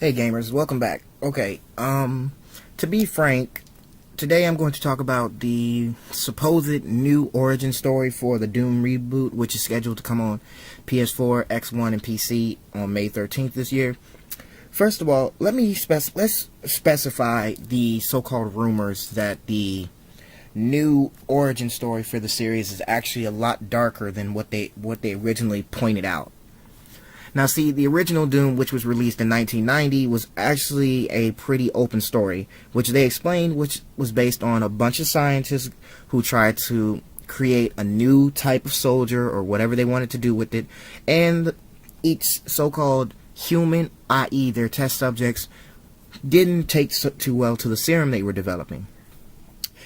Hey gamers, welcome back. Okay, to be frank, today I'm going to talk about the supposed new origin story for the Doom reboot, which is scheduled to come on PS4, X1, and PC on May 13th this year. First of all, let's specify the so-called rumors that the new origin story for the series is actually a lot darker than what they originally pointed out. Now see, the original Doom, which was released in 1990, was actually a pretty open story, which they explained which was based on a bunch of scientists who tried to create a new type of soldier or whatever they wanted to do with it, and each so-called human, i.e. their test subjects, didn't take too well to the serum they were developing.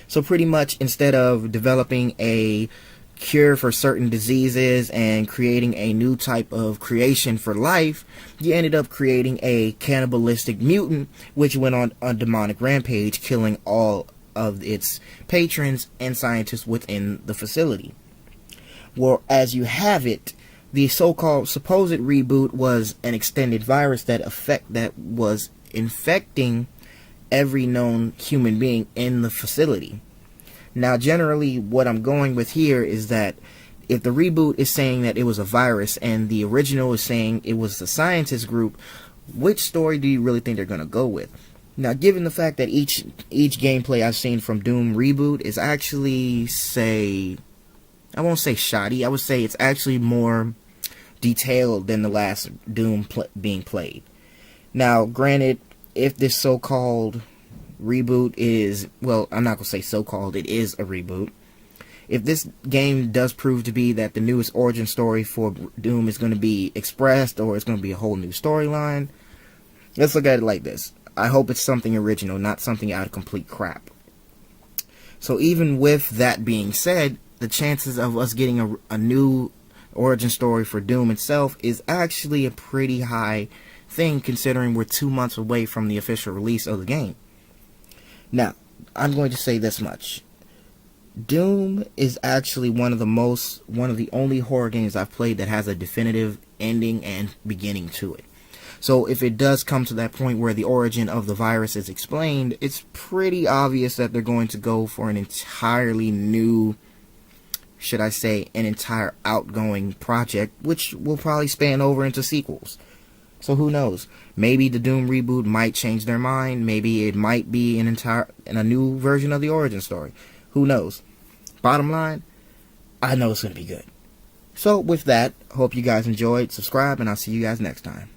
So pretty much, instead of developing a cure for certain diseases and creating a new type of creation for life, you ended up creating a cannibalistic mutant which went on a demonic rampage, killing all of its patrons and scientists within the facility. Well, as you have it, the so-called supposed reboot was an extended virus that was infecting every known human being in the facility. Now, generally, what I'm going with here is that if the reboot is saying that it was a virus and the original is saying it was the scientist group, which story do you really think they're going to go with? Now, given the fact that each gameplay I've seen from Doom Reboot is actually, I won't say shoddy, I would say it's actually more detailed than the last Doom being played. Now, granted, if this so-called reboot is, well, I'm not going to say so-called, it is a reboot. If this game does prove to be that the newest origin story for Doom is going to be expressed, or it's going to be a whole new storyline, let's look at it like this. I hope it's something original, not something out of complete crap. So even with that being said, the chances of us getting a new origin story for Doom itself is actually a pretty high thing, considering we're 2 months away from the official release of the game. Now, I'm going to say this much. Doom is actually one of the only horror games I've played that has a definitive ending and beginning to it. So if it does come to that point where the origin of the virus is explained, it's pretty obvious that they're going to go for an entirely new, should I say, an entire outgoing project, which will probably span over into sequels. So who knows? Maybe the Doom reboot might change their mind. Maybe it might be a new version of the origin story. Who knows? Bottom line, I know it's going to be good. So with that, hope you guys enjoyed. Subscribe, and I'll see you guys next time.